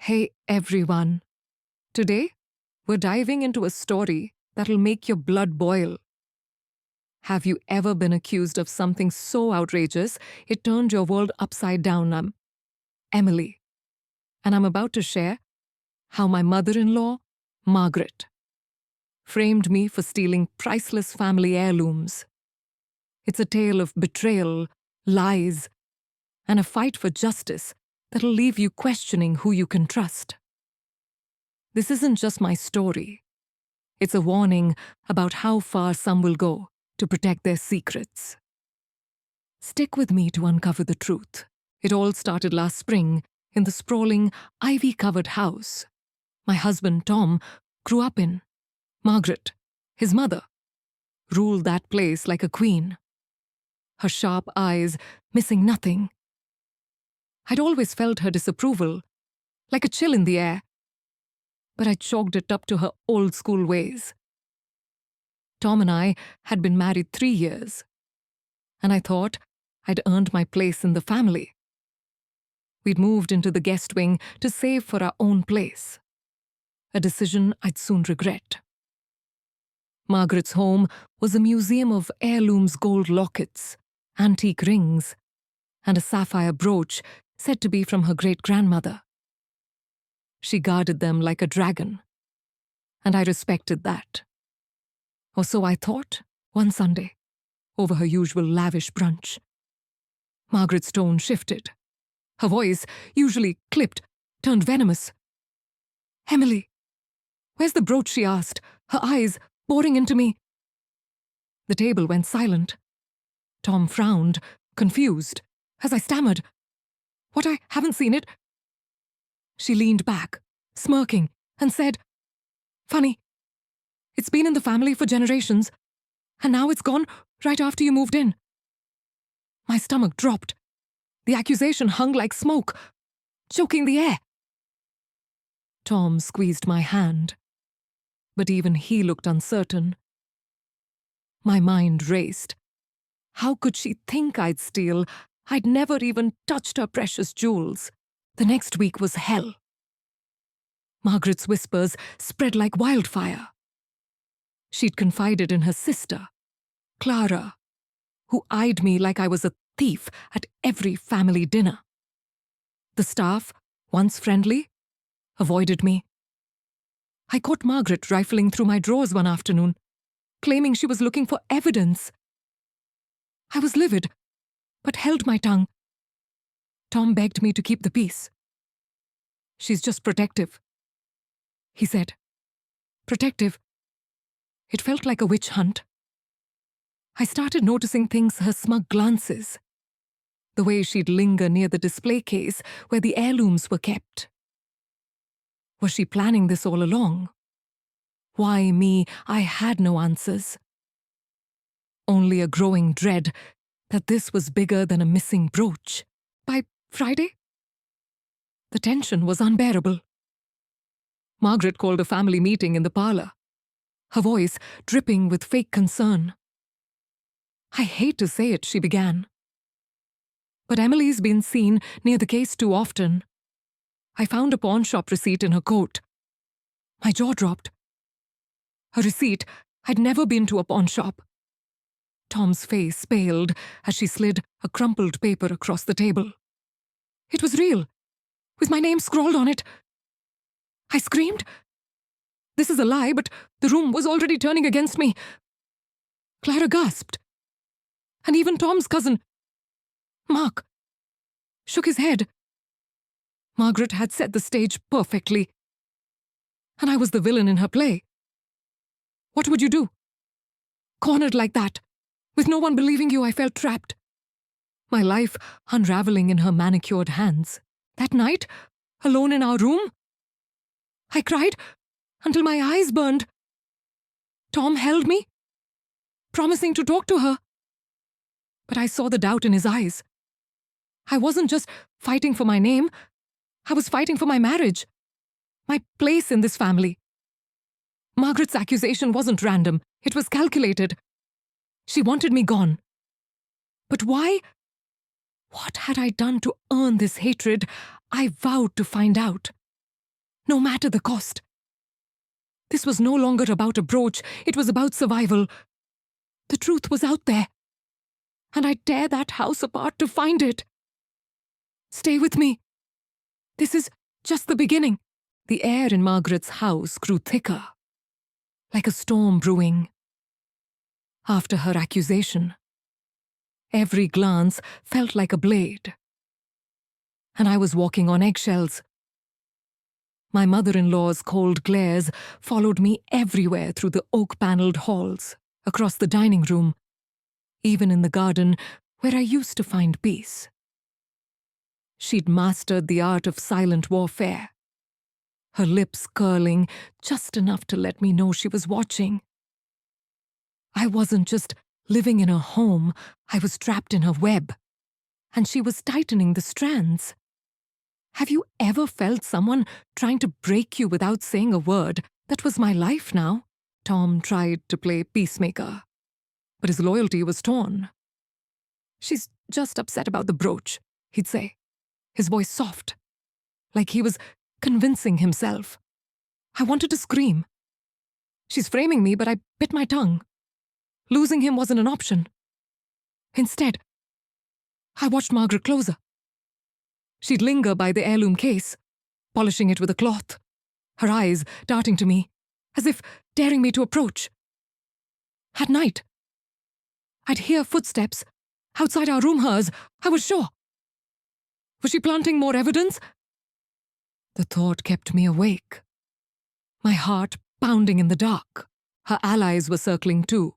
Hey everyone. Today, we're diving into a story that'll make your blood boil. Have you ever been accused of something so outrageous it turned your world upside down? I'm Emily, and I'm about to share how my mother-in-law, Margaret, framed me for stealing priceless family heirlooms. It's a tale of betrayal, lies, and a fight for justice that'll leave you questioning who you can trust. This isn't just my story. It's a warning about how far some will go to protect their secrets. Stick with me to uncover the truth. It all started last spring in the sprawling, ivy-covered house my husband, Tom, grew up in. Margaret, his mother, ruled that place like a queen. Her sharp eyes missing nothing. I'd always felt her disapproval, like a chill in the air, but I chalked it up to her old-school ways. Tom and I had been married 3 years, and I thought I'd earned my place in the family. We'd moved into the guest wing to save for our own place, a decision I'd soon regret. Margaret's home was a museum of heirlooms, gold lockets, antique rings, and a sapphire brooch said to be from her great-grandmother. She guarded them like a dragon, and I respected that. Or so I thought one Sunday, over her usual lavish brunch. Margaret's tone shifted. Her voice, usually clipped, turned venomous. "Emily, where's the brooch?" she asked, her eyes boring into me. The table went silent. Tom frowned, confused, as I stammered, "What, I haven't seen it." She leaned back, smirking, and said, "Funny. It's been in the family for generations, and now it's gone right after you moved in." My stomach dropped. The accusation hung like smoke, choking the air. Tom squeezed my hand, but even he looked uncertain. My mind raced. How could she think I'd steal? I'd never even touched her precious jewels. The next week was hell. Margaret's whispers spread like wildfire. She'd confided in her sister, Clara, who eyed me like I was a thief at every family dinner. The staff, once friendly, avoided me. I caught Margaret rifling through my drawers one afternoon, claiming she was looking for evidence. I was livid, but held my tongue. Tom begged me to keep the peace. "She's just protective," he said. Protective. It felt like a witch hunt. I started noticing things, her smug glances, the way she'd linger near the display case where the heirlooms were kept. Was she planning this all along? Why me? I had no answers. Only a growing dread that this was bigger than a missing brooch. By Friday, the tension was unbearable. Margaret called a family meeting in the parlor, her voice dripping with fake concern. "I hate to say it," she began, "but Emily's been seen near the case too often. I found a pawn shop receipt in her coat." My jaw dropped. A receipt. I'd never been to a pawn shop. Tom's face paled as she slid a crumpled paper across the table. It was real, with my name scrawled on it. I screamed. This is a lie, but the room was already turning against me. Clara gasped. And even Tom's cousin, Mark, shook his head. Margaret had set the stage perfectly, and I was the villain in her play. What would you do? Cornered like that, with no one believing you, I felt trapped. My life unraveling in her manicured hands. That night, alone in our room, I cried until my eyes burned. Tom held me, promising to talk to her. But I saw the doubt in his eyes. I wasn't just fighting for my name, I was fighting for my marriage, my place in this family. Margaret's accusation wasn't random, it was calculated. She wanted me gone. But why? What had I done to earn this hatred? I vowed to find out. no matter the cost. This was no longer about a brooch, it was about survival. The truth was out there, and I'd tear that house apart to find it. Stay with me. This is just the beginning. The air in Margaret's house grew thicker, like a storm brewing. After her accusation, every glance felt like a blade, and I was walking on eggshells. My mother-in-law's cold glares followed me everywhere through the oak-panelled halls, across the dining room, even in the garden where I used to find peace. She'd mastered the art of silent warfare, her lips curling just enough to let me know she was watching. I wasn't just living in her home, I was trapped in her web, and she was tightening the strands. Have you ever felt someone trying to break you without saying a word? That was my life now. Tom tried to play peacemaker, but his loyalty was torn. She's just upset about the brooch, he'd say, his voice soft, like he was convincing himself. I wanted to scream. She's framing me, but I bit my tongue. Losing him wasn't an option. Instead, I watched Margaret closer. She'd linger by the heirloom case, polishing it with a cloth, her eyes darting to me, as if daring me to approach. At night, I'd hear footsteps outside our room, hers, I was sure. Was she planting more evidence? The thought kept me awake, my heart pounding in the dark. Her allies were circling too.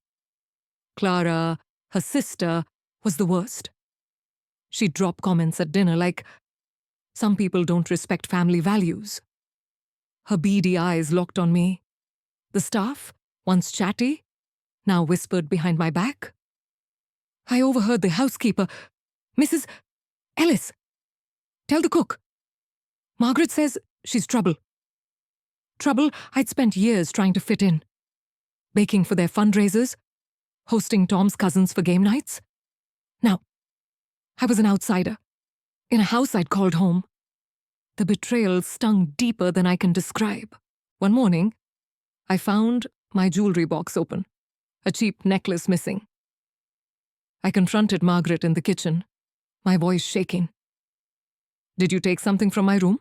Clara, her sister, was the worst. She'd drop comments at dinner like, "Some people don't respect family values." Her beady eyes locked on me. The staff, once chatty, now whispered behind my back. I overheard the housekeeper, "Mrs. Ellis, tell the cook. Margaret says she's trouble." Trouble I'd spent years trying to fit in. Baking for their fundraisers, hosting Tom's cousins for game nights. Now, I was an outsider, in a house I'd called home. The betrayal stung deeper than I can describe. One morning, I found my jewelry box open, a cheap necklace missing. I confronted Margaret in the kitchen, my voice shaking. "Did you take something from my room?"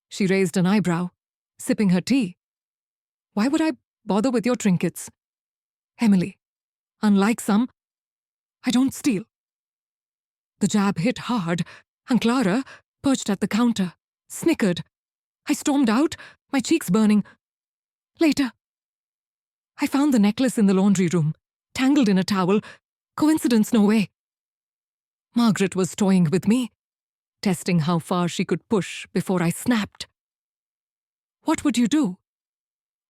She raised an eyebrow, sipping her tea. "Why would I bother with your trinkets? Emily, unlike some, I don't steal." The jab hit hard, and Clara, perched at the counter, snickered. I stormed out, my cheeks burning. Later, I found the necklace in the laundry room, tangled in a towel. Coincidence, no way. Margaret was toying with me, testing how far she could push before I snapped. What would you do?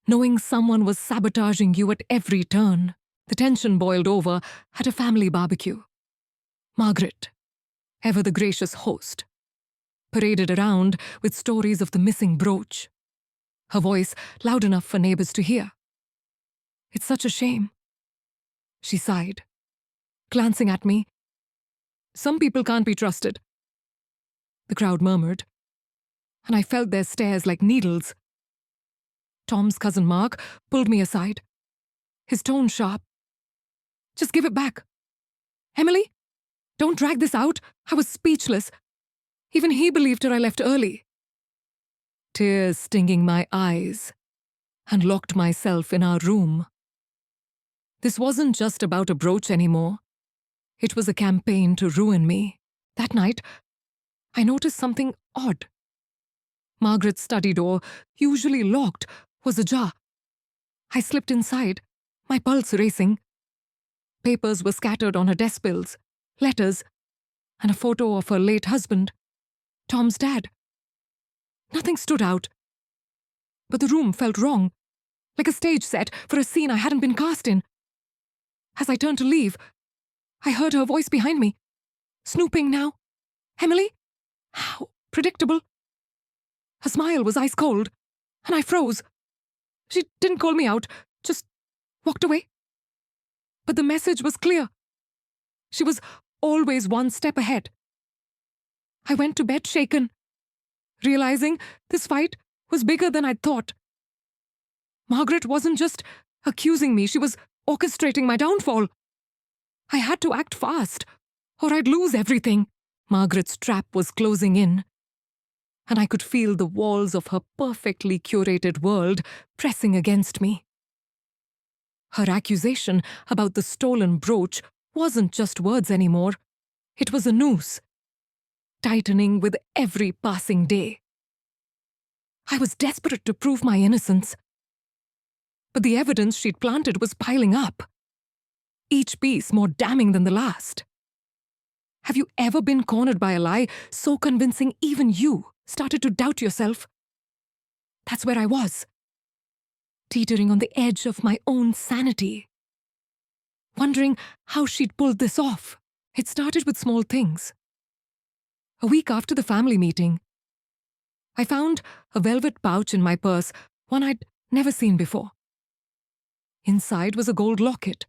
Knowing someone was sabotaging you at every turn. The tension boiled over at a family barbecue. Margaret, ever the gracious host, paraded around with stories of the missing brooch, her voice loud enough for neighbors to hear. "It's such a shame," she sighed, glancing at me. "Some people can't be trusted," the crowd murmured, and I felt their stares like needles. Tom's cousin Mark pulled me aside, his tone sharp. "Just give it back. Emily, don't drag this out." I was speechless. Even he believed her I left early. Tears stinging my eyes, and locked myself in our room. This wasn't just about a brooch anymore. It was a campaign to ruin me. That night, I noticed something odd. Margaret's study door, usually locked, was ajar. I slipped inside, my pulse racing. Papers were scattered on her desk bills, letters, and a photo of her late husband, Tom's dad. Nothing stood out, but the room felt wrong, like a stage set for a scene I hadn't been cast in. As I turned to leave, I heard her voice behind me, snooping now. "Emily?" How predictable. Her smile was ice cold, and I froze. She didn't call me out, just walked away. But the message was clear. She was always one step ahead. I went to bed shaken, realizing this fight was bigger than I'd thought. Margaret wasn't just accusing me, she was orchestrating my downfall. I had to act fast, or I'd lose everything. Margaret's trap was closing in, and I could feel the walls of her perfectly curated world pressing against me. Her accusation about the stolen brooch wasn't just words anymore. It was a noose, tightening with every passing day. I was desperate to prove my innocence, but the evidence she'd planted was piling up, each piece more damning than the last. Have you ever been cornered by a lie so convincing even you started to doubt yourself? That's where I was, teetering on the edge of my own sanity, wondering how she'd pulled this off. It started with small things. A week after the family meeting, I found a velvet pouch in my purse, one I'd never seen before. Inside was a gold locket,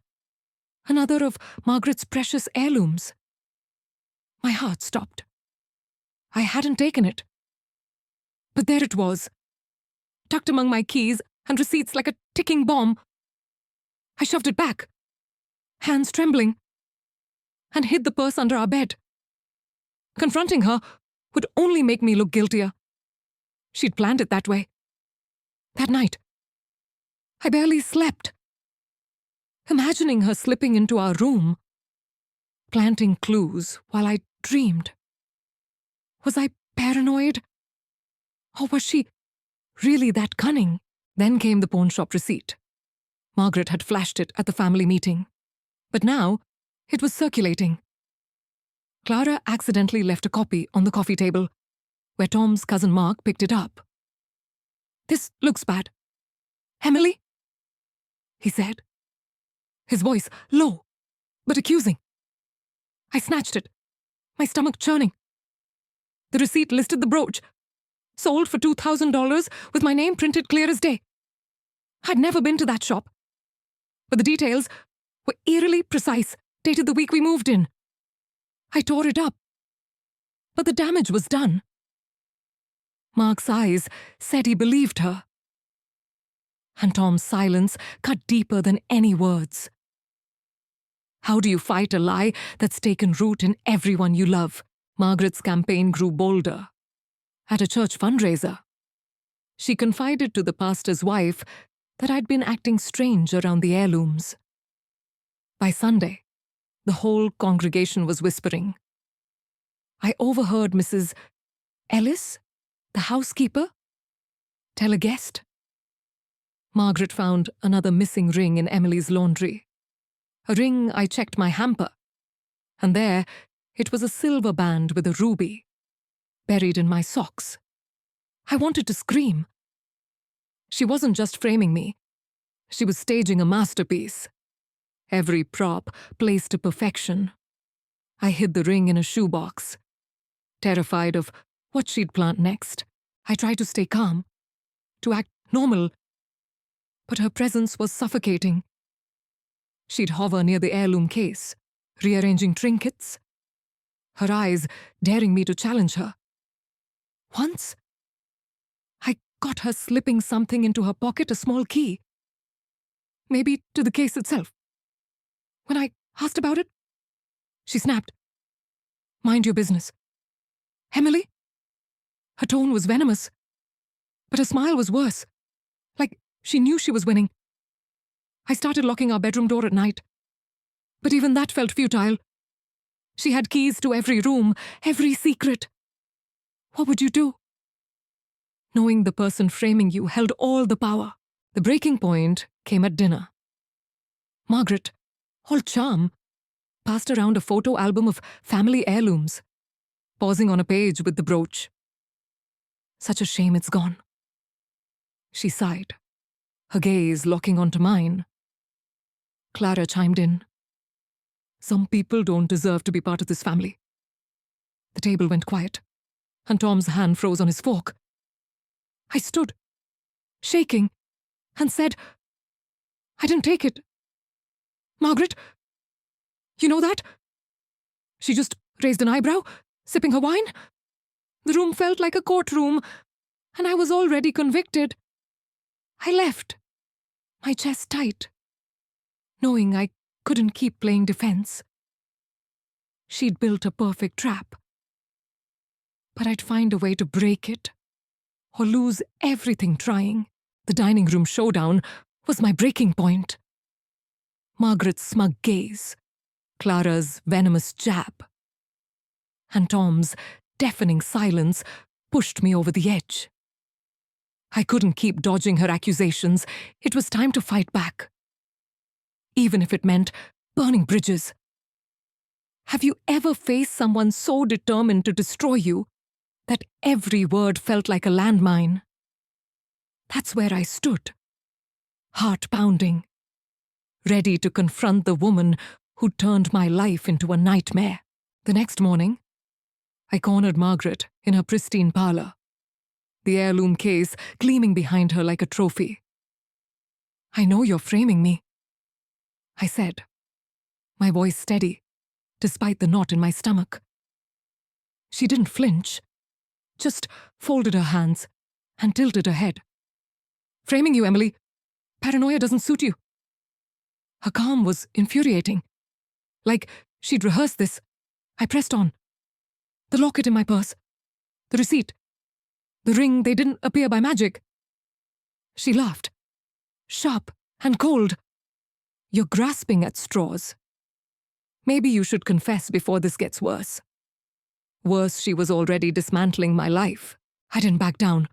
another of Margaret's precious heirlooms. My heart stopped. I hadn't taken it. But there it was, tucked among my keys and receipts like a ticking bomb. I shoved it back, hands trembling, and hid the purse under our bed. Confronting her would only make me look guiltier. She'd planned it that way. That night, I barely slept, imagining her slipping into our room, planting clues while I dreamed. Was I paranoid? Or was she really that cunning? Then came the pawn shop receipt. Margaret had flashed it at the family meeting, but now it was circulating. Clara accidentally left a copy on the coffee table, where Tom's cousin Mark picked it up. "This looks bad. Emily?" he said, his voice low but accusing. I snatched it, my stomach churning. The receipt listed the brooch, sold for $2,000 with my name printed clear as day. I'd never been to that shop, but the details were eerily precise, dated the week we moved in. I tore it up, but the damage was done. Mark's eyes said he believed her, and Tom's silence cut deeper than any words. How do you fight a lie that's taken root in everyone you love? Margaret's campaign grew bolder. At a church fundraiser, she confided to the pastor's wife that I'd been acting strange around the heirlooms. By Sunday, the whole congregation was whispering. I overheard Mrs. Ellis, the housekeeper, tell a guest. Margaret found another missing ring in Emily's laundry. A ring I checked my hamper, and there it was a silver band with a ruby, buried in my socks. I wanted to scream. She wasn't just framing me. She was staging a masterpiece. Every prop placed to perfection. I hid the ring in a shoebox, terrified of what she'd plant next. I tried to stay calm, to act normal, but her presence was suffocating. She'd hover near the heirloom case, rearranging trinkets, her eyes daring me to challenge her. Once, I caught her slipping something into her pocket, a small key. Maybe to the case itself. When I asked about it, she snapped. "Mind your business." "Emily?" Her tone was venomous, but her smile was worse, like she knew she was winning. I started locking our bedroom door at night, but even that felt futile. She had keys to every room, every secret. What would you do? Knowing the person framing you held all the power. The breaking point came at dinner. Margaret, all charm, passed around a photo album of family heirlooms, pausing on a page with the brooch. "Such a shame it's gone." She sighed, her gaze locking onto mine. Clara chimed in. "Some people don't deserve to be part of this family." The table went quiet, and Tom's hand froze on his fork. I stood, shaking, and said, "I didn't take it." "Margaret, you know that?" She just raised an eyebrow, sipping her wine. The room felt like a courtroom, and I was already convicted. I left, my chest tight, knowing I couldn't keep playing defense. She'd built a perfect trap, but I'd find a way to break it, or lose everything trying. The dining room showdown was my breaking point. Margaret's smug gaze, Clara's venomous jab, and Tom's deafening silence pushed me over the edge. I couldn't keep dodging her accusations. It was time to fight back, even if it meant burning bridges. Have you ever faced someone so determined to destroy you that every word felt like a landmine? That's where I stood, heart pounding, ready to confront the woman who turned my life into a nightmare. The next morning, I cornered Margaret in her pristine parlor, the heirloom case gleaming behind her like a trophy. "I know you're framing me," I said, my voice steady, despite the knot in my stomach. She didn't flinch, just folded her hands and tilted her head. "Framing you, Emily. Paranoia doesn't suit you." Her calm was infuriating. Like she'd rehearsed this. I pressed on. "The locket in my purse. The receipt. The ring, they didn't appear by magic." She laughed, sharp and cold. "You're grasping at straws. Maybe you should confess before this gets worse." Worse, she was already dismantling my life. I didn't back down.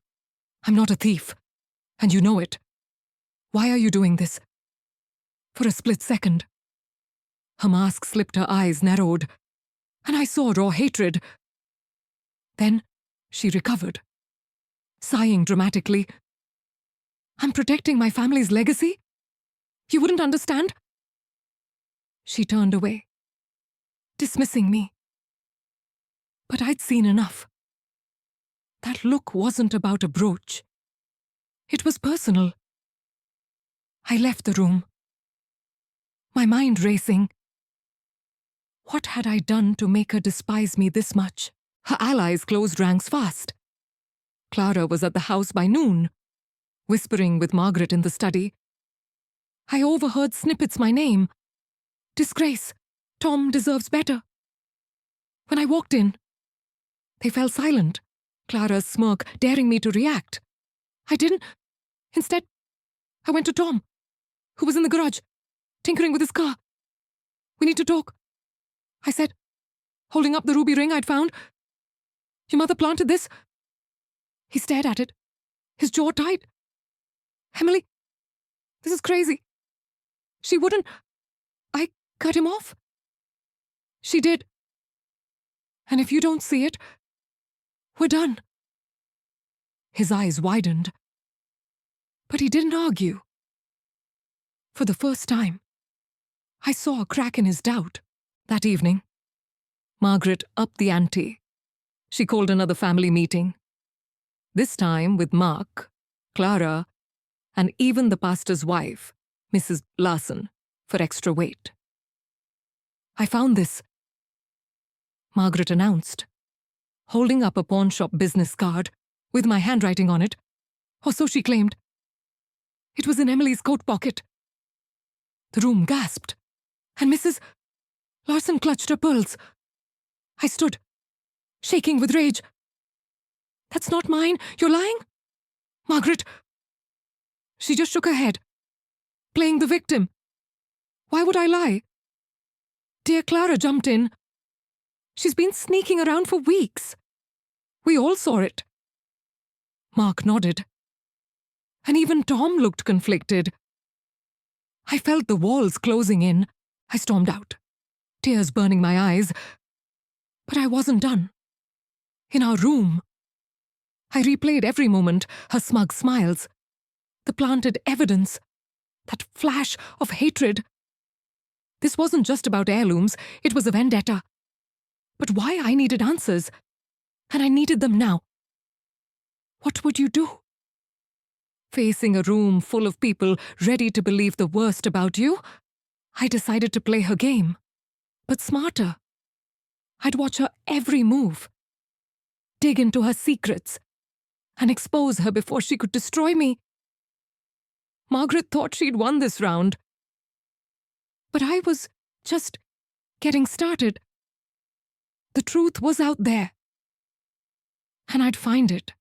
"I'm not a thief, and you know it. Why are you doing this?" For a split second, her mask slipped, her eyes narrowed, and I saw raw hatred. Then she recovered, sighing dramatically. "I'm protecting my family's legacy? You wouldn't understand?" She turned away, dismissing me. But I'd seen enough. That look wasn't about a brooch. It was personal. I left the room, my mind racing. What had I done to make her despise me this much? Her allies closed ranks fast. Clara was at the house by noon, whispering with Margaret in the study. I overheard snippets my name. "Disgrace. Tom deserves better." When I walked in, they fell silent, Clara's smirk daring me to react. I didn't. Instead, I went to Tom, who was in the garage, tinkering with his car. "We need to talk," I said, holding up the ruby ring I'd found. "Your mother planted this?" He stared at it, his jaw tight. "Emily, this is crazy. She wouldn't." I cut him off. "She did. And if you don't see it, we're done." His eyes widened, but he didn't argue. For the first time, I saw a crack in his doubt. That evening, Margaret upped the ante. She called another family meeting, this time with Mark, Clara, and even the pastor's wife, Mrs. Larson, for extra weight. "I found this," Margaret announced, holding up a pawn shop business card with my handwriting on it, or so she claimed. It was in Emily's coat pocket. The room gasped, and Mrs. Larson clutched her pearls. I stood, shaking with rage. "That's not mine. You're lying?" "Margaret." She just shook her head, playing the victim. "Why would I lie?" Dear Clara jumped in. "She's been sneaking around for weeks. We all saw it." Mark nodded. And even Tom looked conflicted. I felt the walls closing in. I stormed out, tears burning my eyes. But I wasn't done. In our room, I replayed every moment, her smug smiles, the planted evidence, that flash of hatred. This wasn't just about heirlooms, it was a vendetta. But why I needed answers, and I needed them now. What would you do? Facing a room full of people ready to believe the worst about you, I decided to play her game, but smarter. I'd watch her every move, dig into her secrets, and expose her before she could destroy me. Margaret thought she'd won this round. But I was just getting started. The truth was out there. And I'd find it.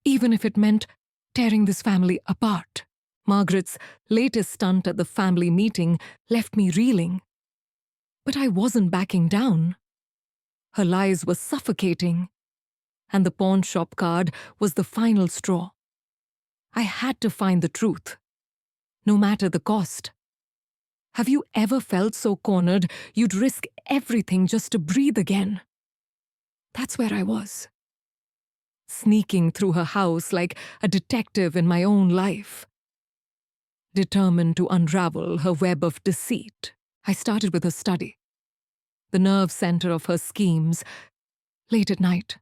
Even if it meant tearing this family apart. Margaret's latest stunt at the family meeting left me reeling. But I wasn't backing down. Her lies were suffocating. And the pawn shop card was the final straw. I had to find the truth, no matter the cost. Have you ever felt so cornered you'd risk everything just to breathe again? That's where I was. Sneaking through her house like a detective in my own life. Determined to unravel her web of deceit, I started with her study, the nerve center of her schemes, late at night,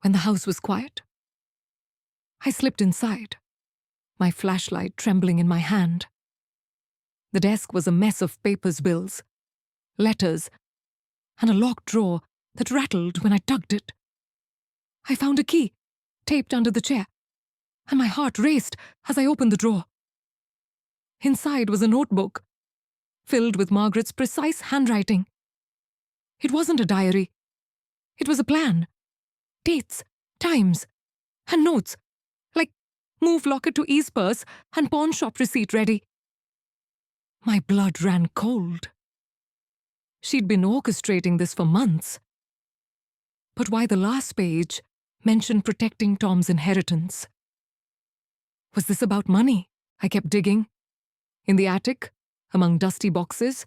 when the house was quiet. I slipped inside, my flashlight trembling in my hand. The desk was a mess of papers, bills, letters, and a locked drawer that rattled when I tugged it. I found a key, taped under the chair, and my heart raced as I opened the drawer. Inside was a notebook, filled with Margaret's precise handwriting. It wasn't a diary. It was a plan. Dates, times, and notes, like move locker to ease purse and pawn shop receipt ready. My blood ran cold. She'd been orchestrating this for months. But why the last page mentioned protecting Tom's inheritance? Was this about money? I kept digging. In the attic, among dusty boxes,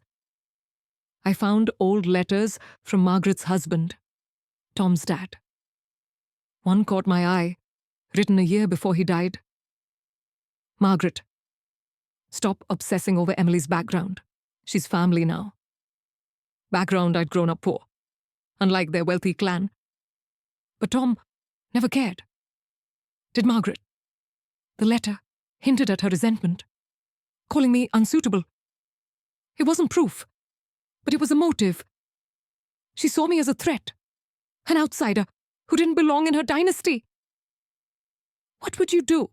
I found old letters from Margaret's husband, Tom's dad. One caught my eye, written a year before he died. Margaret, stop obsessing over Emily's background. She's family now. Background, I'd grown up poor, unlike their wealthy clan. But Tom never cared. Did Margaret? The letter hinted at her resentment, calling me unsuitable. It wasn't proof, but it was a motive. She saw me as a threat, an outsider who didn't belong in her dynasty. What would you do?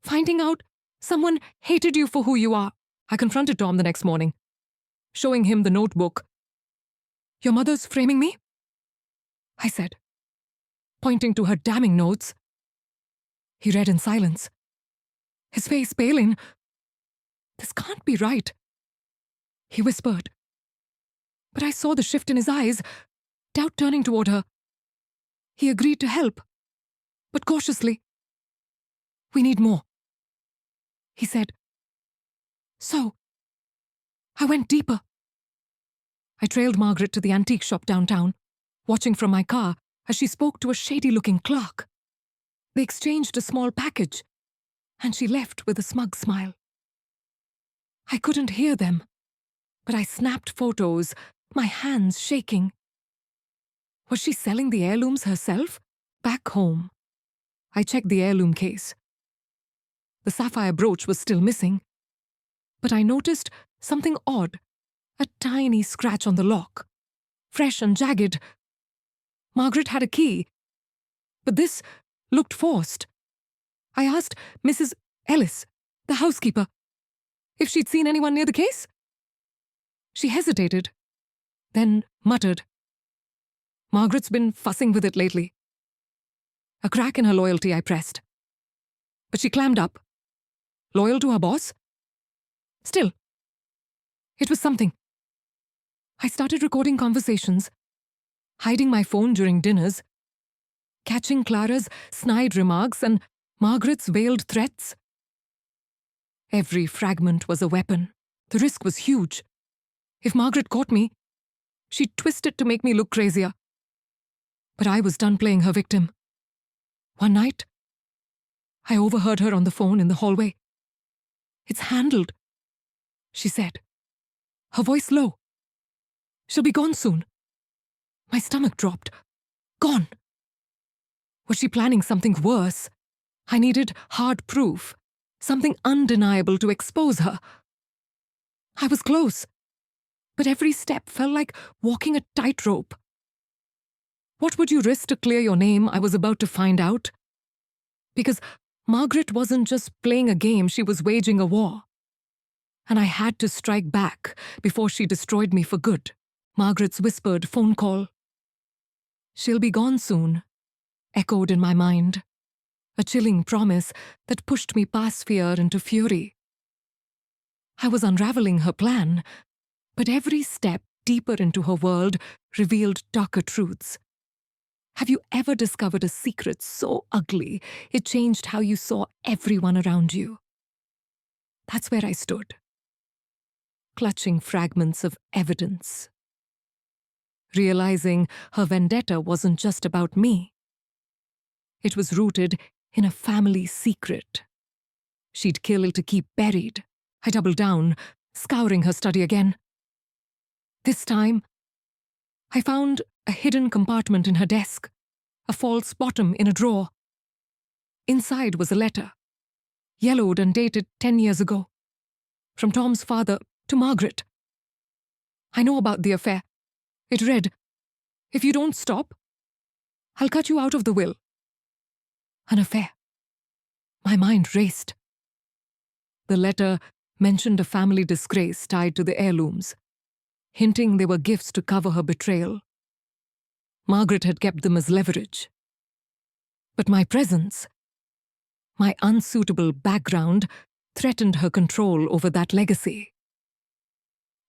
Finding out someone hated you for who you are. I confronted Tom the next morning, showing him the notebook. Your mother's framing me? I said, pointing to her damning notes. He read in silence, his face paling. This can't be right, he whispered. But I saw the shift in his eyes, doubt turning toward her. He agreed to help, but cautiously. We need more, he said. So, I went deeper. I trailed Margaret to the antique shop downtown, watching from my car as she spoke to a shady-looking clerk. They exchanged a small package, and she left with a smug smile. I couldn't hear them, but I snapped photos, my hands shaking. Was she selling the heirlooms herself? Back home, I checked the heirloom case. The sapphire brooch was still missing, but I noticed something odd, a tiny scratch on the lock, fresh and jagged. Margaret had a key, but this looked forced. I asked Mrs. Ellis, the housekeeper, if she'd seen anyone near the case. She hesitated, then muttered, Margaret's been fussing with it lately. A crack in her loyalty, I pressed. But she clammed up. Loyal to her boss? Still, it was something. I started recording conversations, hiding my phone during dinners, catching Clara's snide remarks and Margaret's veiled threats. Every fragment was a weapon. The risk was huge. If Margaret caught me, she'd twist it to make me look crazier. But I was done playing her victim. One night, I overheard her on the phone in the hallway. It's handled, she said, her voice low. She'll be gone soon. My stomach dropped. Gone. Was she planning something worse? I needed hard proof, something undeniable to expose her. I was close, but every step felt like walking a tightrope. What would you risk to clear your name? I was about to find out. Because Margaret wasn't just playing a game, she was waging a war. And I had to strike back before she destroyed me for good. Margaret's whispered phone call. "She'll be gone soon," echoed in my mind. A chilling promise that pushed me past fear into fury. I was unraveling her plan, but every step deeper into her world revealed darker truths. Have you ever discovered a secret so ugly it changed how you saw everyone around you? That's where I stood, clutching fragments of evidence, realizing her vendetta wasn't just about me. It was rooted in a family secret she'd kill to keep buried. I doubled down, scouring her study again. This time, I found a hidden compartment in her desk, a false bottom in a drawer. Inside was a letter, yellowed and dated 10 years ago, from Tom's father to Margaret. I know about the affair. It read, "If you don't stop, I'll cut you out of the will." An affair. My mind raced. The letter mentioned a family disgrace tied to the heirlooms, hinting they were gifts to cover her betrayal. Margaret had kept them as leverage. But my presence, my unsuitable background, threatened her control over that legacy.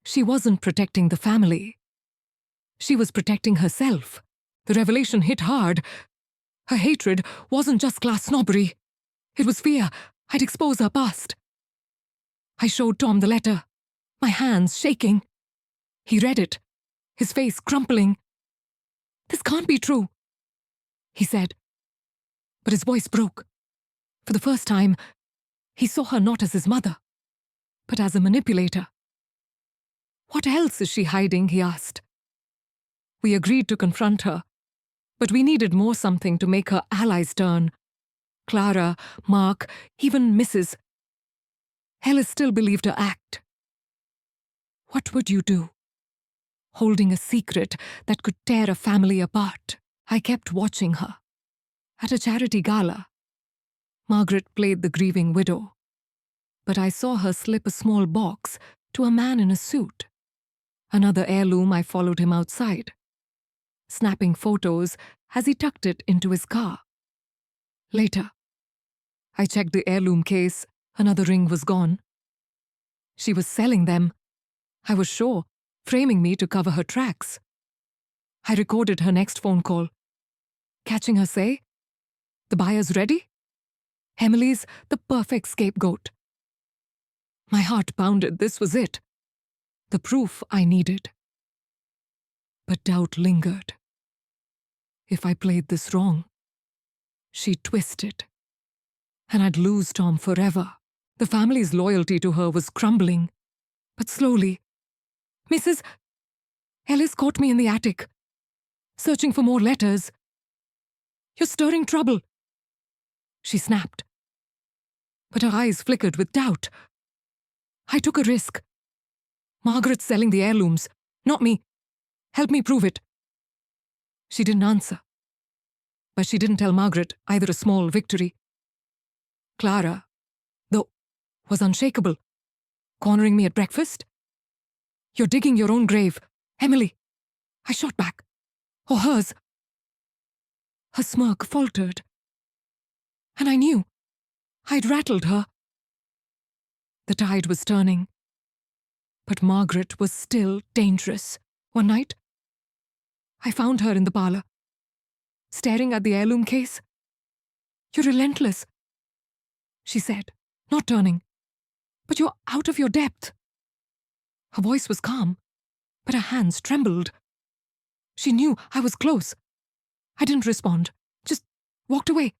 She wasn't protecting the family. She was protecting herself. The revelation hit hard. Her hatred wasn't just class snobbery. It was fear I'd expose her past. I showed Tom the letter, my hands shaking. He read it, his face crumpling. "This can't be true," he said. But his voice broke. For the first time, he saw her not as his mother, but as a manipulator. "What else is she hiding?" he asked. We agreed to confront her, but we needed more, something to make her allies turn. Clara, Mark, even Mrs. Ellis still believed her act. What would you do? Holding a secret that could tear a family apart. I kept watching her. At a charity gala, Margaret played the grieving widow, but I saw her slip a small box to a man in a suit. Another heirloom, I followed him outside, snapping photos as he tucked it into his car. Later, I checked the heirloom case. Another ring was gone. She was selling them, I was sure, framing me to cover her tracks. I recorded her next phone call, catching her say, "The buyer's ready? Emily's the perfect scapegoat." My heart pounded. This was it. The proof I needed. But doubt lingered. If I played this wrong, she'd twist it, and I'd lose Tom forever. The family's loyalty to her was crumbling. But slowly, Mrs. Ellis caught me in the attic, searching for more letters. "You're stirring trouble," she snapped. But her eyes flickered with doubt. I took a risk. "Margaret's selling the heirlooms, not me. Help me prove it." She didn't answer. But she didn't tell Margaret either. A small victory. Clara, though, was unshakable, cornering me at breakfast. "You're digging your own grave, Emily." I shot back. "Or hers." Her smirk faltered. And I knew I'd rattled her. The tide was turning. But Margaret was still dangerous. One night, I found her in the parlor, staring at the heirloom case. "You're relentless," she said, not turning. "But you're out of your depth." Her voice was calm, but her hands trembled. She knew I was close. I didn't respond, just walked away,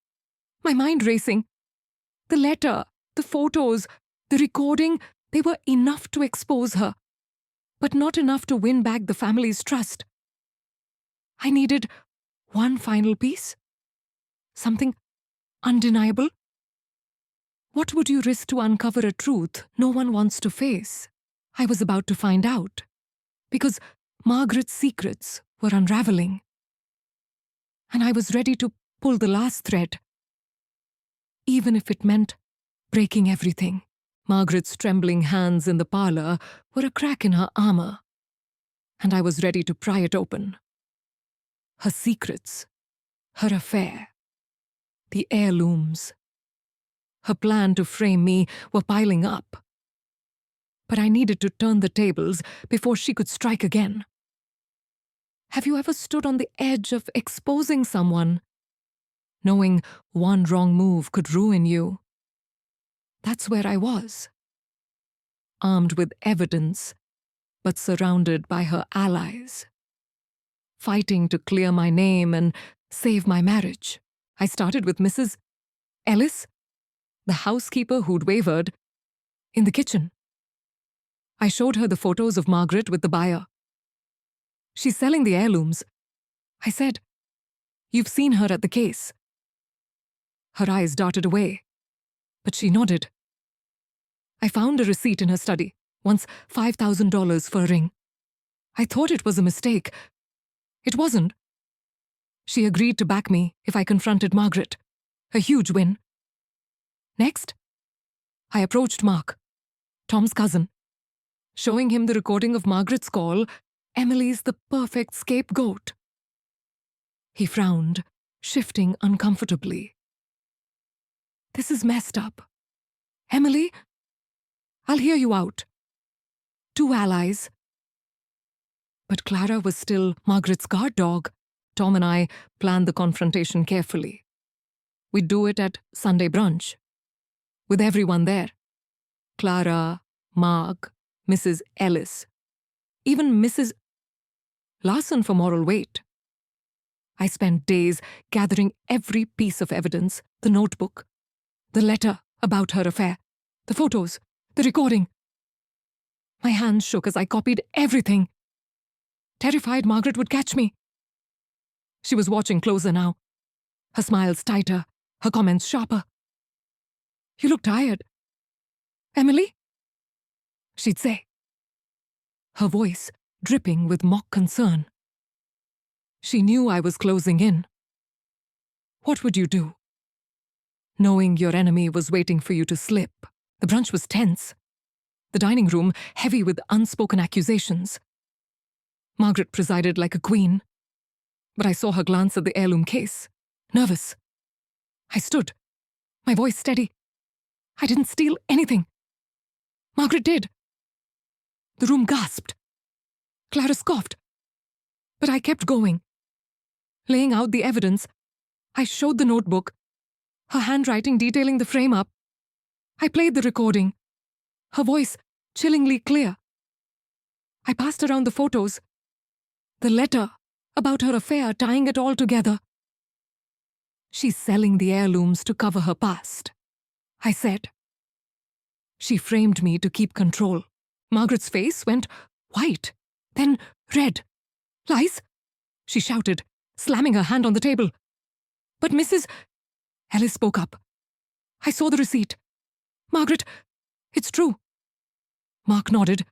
my mind racing. The letter, the photos, the recording, they were enough to expose her, but not enough to win back the family's trust. I needed one final piece, something undeniable. What would you risk to uncover a truth no one wants to face? I was about to find out, because Margaret's secrets were unraveling. and I was ready to pull the last thread, even if it meant breaking everything. Margaret's trembling hands in the parlor were a crack in her armor, and I was ready to pry it open. Her secrets, her affair, the heirlooms, her plan to frame me were piling up. But I needed to turn the tables before she could strike again. Have you ever stood on the edge of exposing someone, knowing one wrong move could ruin you? That's where I was. Armed with evidence, but surrounded by her allies. Fighting to clear my name and save my marriage. I started with Mrs. Ellis, the housekeeper who'd wavered, in the kitchen. I showed her the photos of Margaret with the buyer. She's selling the heirlooms. I said, "You've seen her at the case." Her eyes darted away, but she nodded. I found a receipt in her study, once $5,000 for a ring. I thought it was a mistake. It wasn't. She agreed to back me if I confronted Margaret. A huge win. Next, I approached Mark, Tom's cousin, showing him the recording of Margaret's call, "Emily's the perfect scapegoat." He frowned, shifting uncomfortably. "This is messed up. Emily, I'll hear you out. 2 allies." But Clara was still Margaret's guard dog. Tom and I planned the confrontation carefully. We'd do it at Sunday brunch, with everyone there. Clara, Mark, Mrs. Ellis, even Mrs. Larson for moral weight. I spent days gathering every piece of evidence, the notebook, the letter about her affair, the photos, the recording. My hands shook as I copied everything. Terrified Margaret would catch me. She was watching closer now, her smiles tighter, her comments sharper. "You look tired. Emily?" she'd say, her voice dripping with mock concern. She knew I was closing in. What would you do? Knowing your enemy was waiting for you to slip. The brunch was tense. The dining room heavy with unspoken accusations. Margaret presided like a queen, but I saw her glance at the heirloom case, nervous. I stood, my voice steady. "I didn't steal anything. Margaret did." The room gasped. Clara scoffed. But I kept going. Laying out the evidence, I showed the notebook, her handwriting detailing the frame-up. I played the recording, her voice chillingly clear. I passed around the photos, the letter about her affair tying it all together. "She's selling the heirlooms to cover her past," I said. She framed me to keep control. Margaret's face went white, then red. "Lies?" she shouted, slamming her hand on the table. "But Mrs. Ellis spoke up. "I saw the receipt. Margaret, it's true." Mark nodded,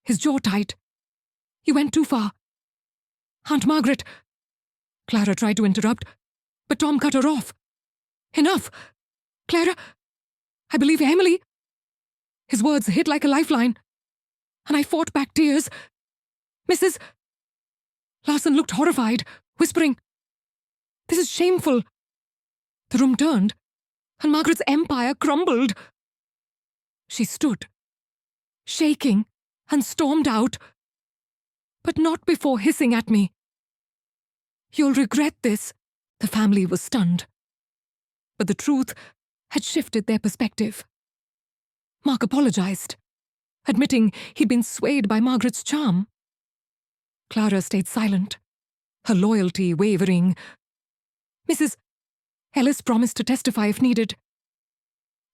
his jaw tight. "You went too far. Aunt Margaret." Clara tried to interrupt, but Tom cut her off. "Enough! Clara, I believe Emily." His words hit like a lifeline, and I fought back tears. "Mrs. Larson looked horrified, whispering, 'This is shameful.' The room turned, and Margaret's empire crumbled. She stood, shaking, and stormed out, but not before hissing at me. "You'll regret this." The family was stunned. But the truth had shifted their perspective. Mark apologized, admitting he'd been swayed by Margaret's charm. Clara stayed silent, her loyalty wavering. Mrs. Ellis promised to testify if needed.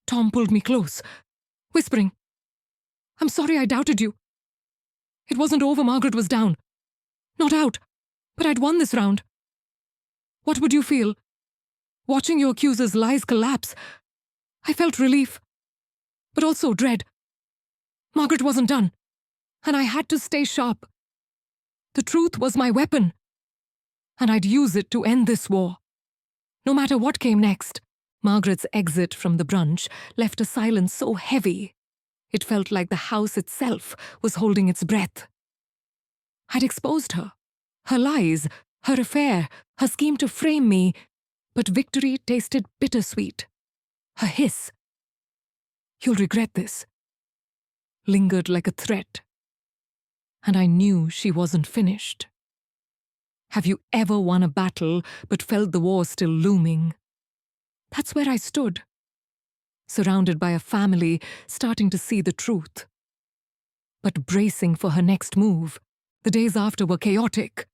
Tom pulled me close, whispering, "I'm sorry I doubted you. It wasn't over Margaret was down. Not out, but I'd won this round. What would you feel? Watching your accuser's lies collapse." I felt relief, but also dread. Margaret wasn't done, and I had to stay sharp. The truth was my weapon. and I'd use it to end this war. No matter what came next. Margaret's exit from the brunch left a silence so heavy, it felt like the house itself was holding its breath. I'd exposed her, her lies, her affair, her scheme to frame me, but victory tasted bittersweet. Her hiss, "You'll regret this," lingered like a threat. And I knew she wasn't finished. Have you ever won a battle but felt the war still looming? That's where I stood, surrounded by a family starting to see the truth, but bracing for her next move. The days after were chaotic.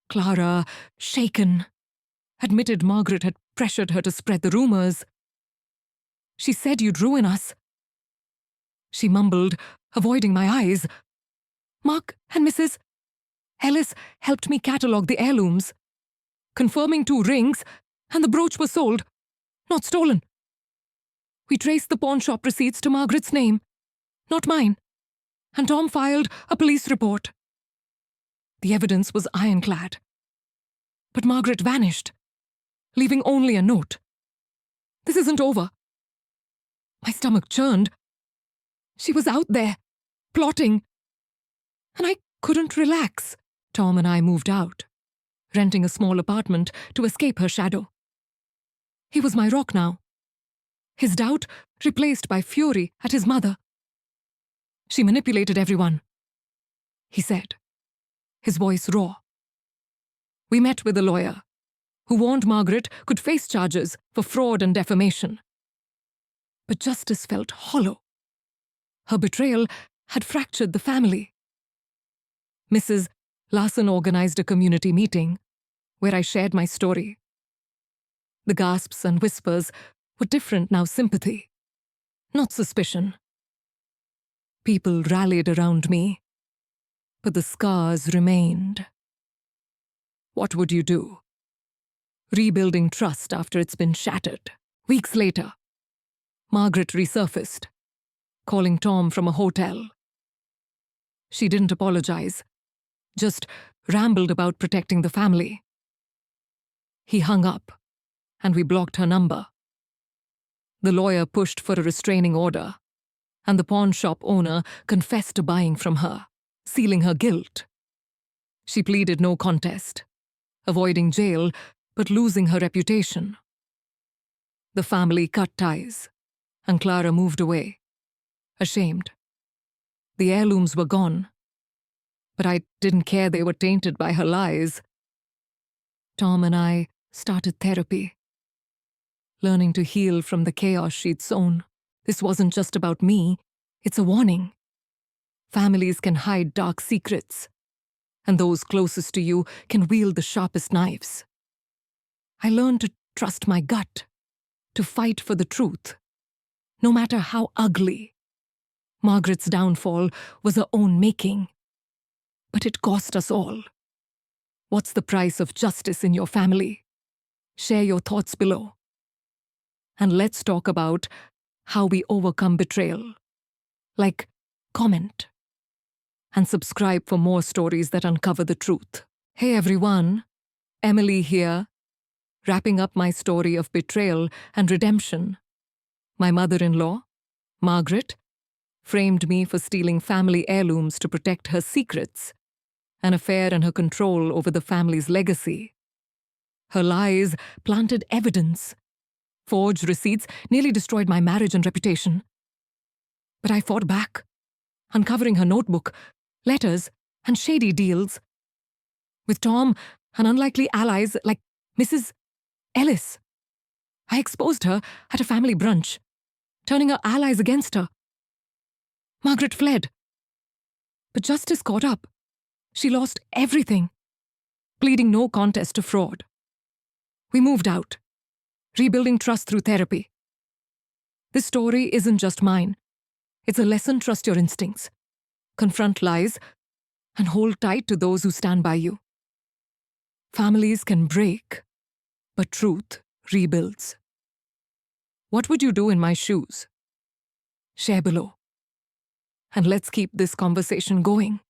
Clara, shaken, admitted Margaret had pressured her to spread the rumors. "She said you'd ruin us," she mumbled, avoiding my eyes. "Mark and Mrs. Ellis helped me catalogue the heirlooms, confirming 2 rings, and the brooch was sold, not stolen. We traced the pawn shop receipts to Margaret's name, not mine, and Tom filed a police report. The evidence was ironclad. But Margaret vanished, leaving only a note. This isn't over." My stomach churned. She was out there, plotting, and I couldn't relax. Tom and I moved out, renting a small apartment to escape her shadow. He was my rock now. His doubt replaced by fury at his mother. "She manipulated everyone," he said, his voice raw. We met with a lawyer, who warned Margaret could face charges for fraud and defamation. But justice felt hollow. Her betrayal had fractured the family. Mrs. Larson organized a community meeting where I shared my story. The gasps and whispers were different now, sympathy, not suspicion. People rallied around me, but the scars remained. What would you do? Rebuilding trust after it's been shattered. Weeks later, Margaret resurfaced, calling Tom from a hotel. She didn't apologize, just rambled about protecting the family. He hung up, and we blocked her number. The lawyer pushed for a restraining order, and the pawn shop owner confessed to buying from her, sealing her guilt. She pleaded no contest, avoiding jail but losing her reputation. The family cut ties, and Clara moved away, ashamed. The heirlooms were gone, but I didn't care they were tainted by her lies. Tom and I started therapy, learning to heal from the chaos she'd sown. This wasn't just about me, it's a warning. Families can hide dark secrets, and those closest to you can wield the sharpest knives. I learned to trust my gut, to fight for the truth, no matter how ugly. Margaret's downfall was her own making, but it cost us all. What's the price of justice in your family? Share your thoughts below. And let's talk about how we overcome betrayal. Like, comment, and subscribe for more stories that uncover the truth. Hey everyone, Emily here, wrapping up my story of betrayal and redemption. My mother-in-law, Margaret, framed me for stealing family heirlooms to protect her secrets, an affair and her control over the family's legacy. Her lies planted evidence. Forged receipts nearly destroyed my marriage and reputation. But I fought back, uncovering her notebook, letters, and shady deals. With Tom and unlikely allies like Mrs. Ellis, I exposed her at a family brunch, turning her allies against her. Margaret fled. But justice caught up. She lost everything, pleading no contest to fraud. We moved out, rebuilding trust through therapy. This story isn't just mine. It's a lesson: trust your instincts, confront lies, and hold tight to those who stand by you. Families can break, but truth rebuilds. What would you do in my shoes? Share below. And let's keep this conversation going.